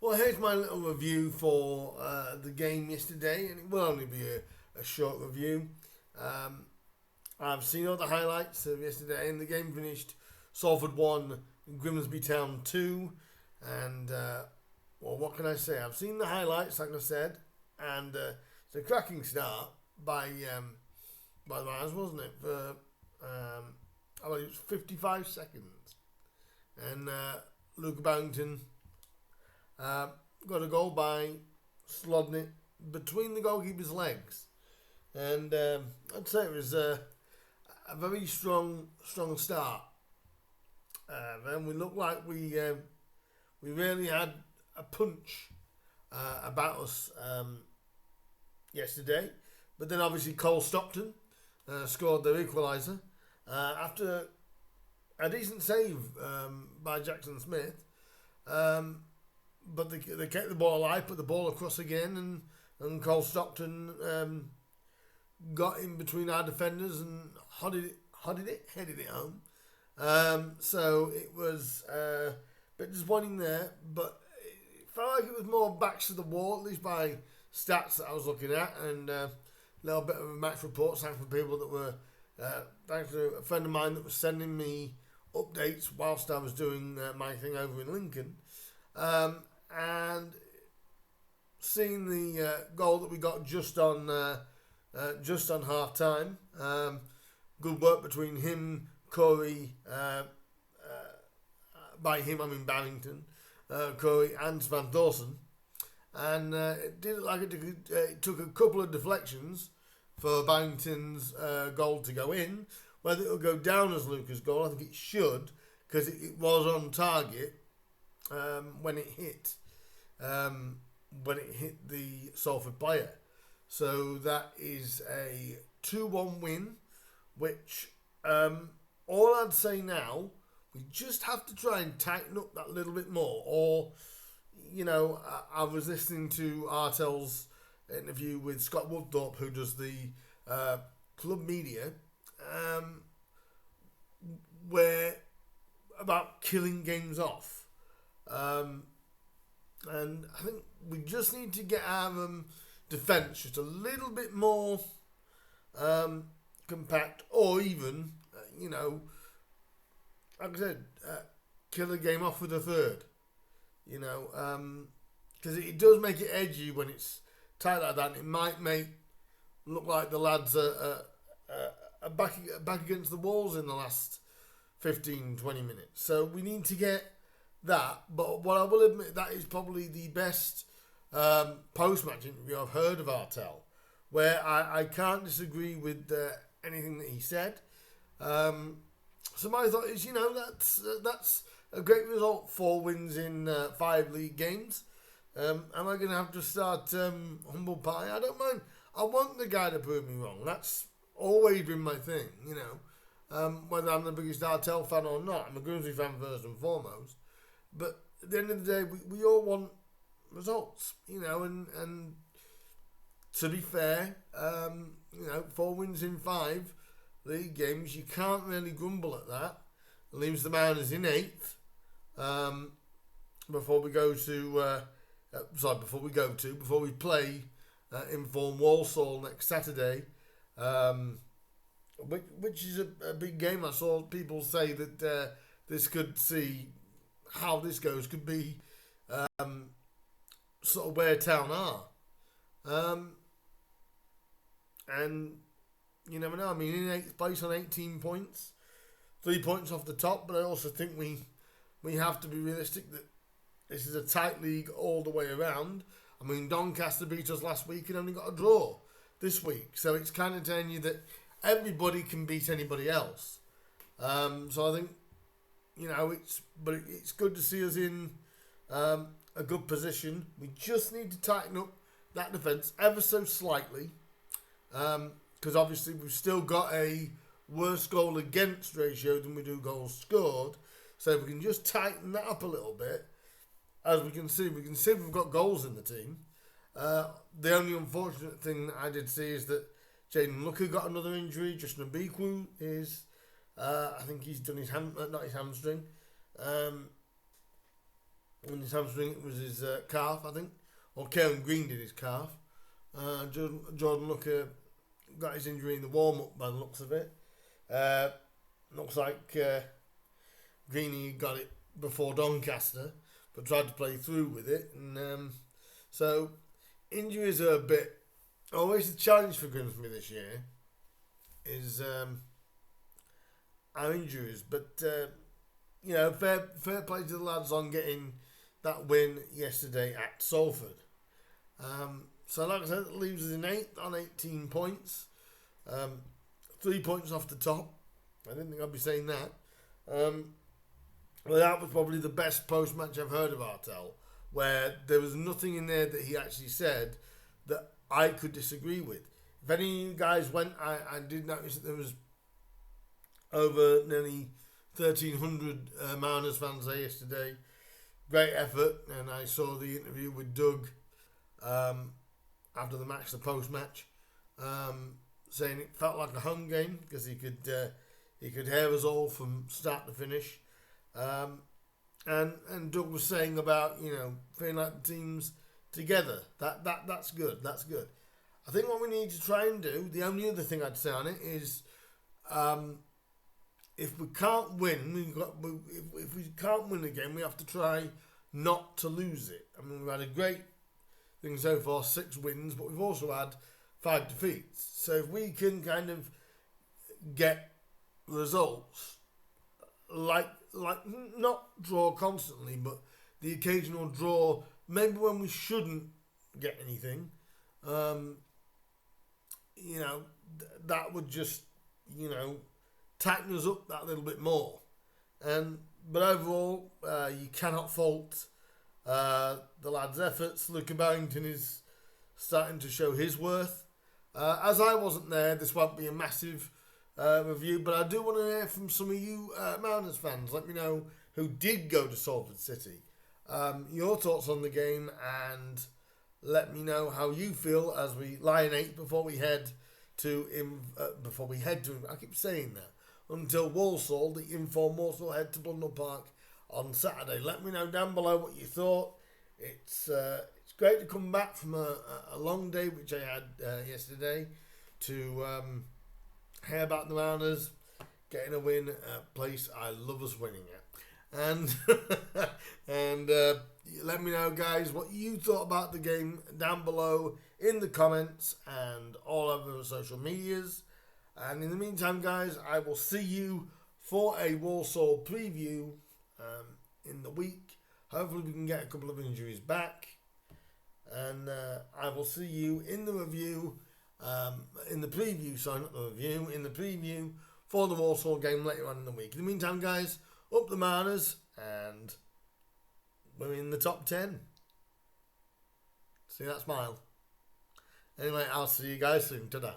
Well, here's my little review for the game yesterday, and it will only be a short review. I've seen all the highlights of yesterday, and the game finished Salford 1, Grimsby Town 2, and, well, what can I say? I've seen the highlights, like I said, and it's a cracking start by the Mars, wasn't it? For, I believe it was 55 seconds. And Luke Barrington got a goal by slodding it between the goalkeeper's legs. And I'd say it was a very strong start. Then we looked like we really had a punch about us yesterday. But then obviously Cole Stockton scored their equaliser after a decent save by Jackson Smith. But they kept the ball alive, put the ball across again, and Cole Stockton got in between our defenders and headed it home. So it was a bit disappointing there, but it felt like it was more backs to the wall, at least by stats that I was looking at, and a little bit of a match report, thanks for people that were, thanks to a friend of mine that was sending me updates whilst I was doing my thing over in Lincoln. And seeing the goal that we got just on half time, good work between him, Corey, by him I mean Barrington, Corey and Van Dawson, and it did look like it took a couple of deflections for Barrington's goal to go in. Whether it will go down as Luca's goal, I think it should, because it was on target when it hit the Salford player. So that is a 2-1 win, which all I'd say now, we just have to try and tighten up that little bit more. Or, you know, I was listening to Artel's interview with Scott Woodthorpe, who does the club media, where about killing games off. And I think we just need to get our defence just a little bit more compact, or even, you know, like I said, kill a game off with a third. You know, because it does make it edgy when it's tight like that, and it might look like the lads are back against the walls in the last 15-20 minutes. So we need to get that. But what I will admit, that is probably the best post-match interview I've heard of Artel, where I can't disagree with anything that he said. So my thought is, you know, that's a great result. 4 wins in 5 league games. Am I going to have to start humble pie? I don't mind. I want the guy to prove me wrong. That's always been my thing, you know. Whether I'm the biggest Artel fan or not, I'm a Grimsby fan first and foremost. But at the end of the day, we all want results, you know, and to be fair, you know, 4 wins in 5 league games, you can't really grumble at that. It leaves the Mariners in 8th before we play Inform Walsall next Saturday, which is a big game. I saw people say that this could see how this goes, could be sort of where Town are. And you never know. I mean, in 8th place on 18 points, 3 points off the top, but I also think we have to be realistic that this is a tight league all the way around. I mean, Doncaster beat us last week and only got a draw this week. So it's kind of telling you that everybody can beat anybody else. So I think, you know, it's good to see us in a good position. We just need to tighten up that defence ever so slightly. Because obviously we've still got a worse goal against ratio than we do goals scored. So if we can just tighten that up a little bit, as we can see we've got goals in the team. The only unfortunate thing that I did see is that Jaden Looker got another injury. Justin Abiku is, I think he's done his not his hamstring. on his hamstring. It was his calf, I think, or Kieran Green did his calf. Jordan Looker got his injury in the warm-up by the looks of it. Looks like Greeny got it before Doncaster, but tried to play through with it. And so injuries are a bit... Always the challenge for Grimsby this year is our injuries. But, fair play to the lads on getting that win yesterday at Salford. So like I said, it leaves us in 8th on 18 points. 3 points off the top. I didn't think I'd be saying that. Well, that was probably the best post-match I've heard of Artell, where there was nothing in there that he actually said that I could disagree with. If any of you guys went, I did notice that there was over nearly 1,300 Mariners fans there yesterday. Great effort, and I saw the interview with Doug after the match, the post-match, saying it felt like a home game because he could hear us all from start to finish. And Doug was saying about feeling like the team's together. That's good. That's good. I think what we need to try and do. The only other thing I'd say on it is, if we can't win, if we can't win again, we have to try not to lose it. I mean, we've had a great thing so far, 6 wins, but we've also had 5 defeats. So if we can kind of get results like not draw constantly, but the occasional draw, maybe when we shouldn't get anything, that would just tighten us up that little bit more. But overall, you cannot fault the lad's efforts. Luca Barrington is starting to show his worth. As I wasn't there, this won't be a massive review, but I do want to hear from some of you Mariners fans. Let me know who did go to Salford City, your thoughts on the game, and let me know how you feel as we lie in 8th before we head to I keep saying that, until Walsall, the informed Walsall head to Blundell Park on Saturday. Let me know down below what you thought. It's great to come back from a long day, which I had yesterday, to hear about the Mariners getting a win at a place I love us winning at. And let me know, guys, what you thought about the game down below in the comments and all over social medias. And in the meantime, guys, I will see you for a Walsall preview in the week. Hopefully we can get a couple of injuries back. And I will see you in the review, in the preview for the Walsall game later on in the week. In the meantime, guys, up the Mariners, and we're in the top 10. See that smile? Anyway, I'll see you guys soon. Ta-da.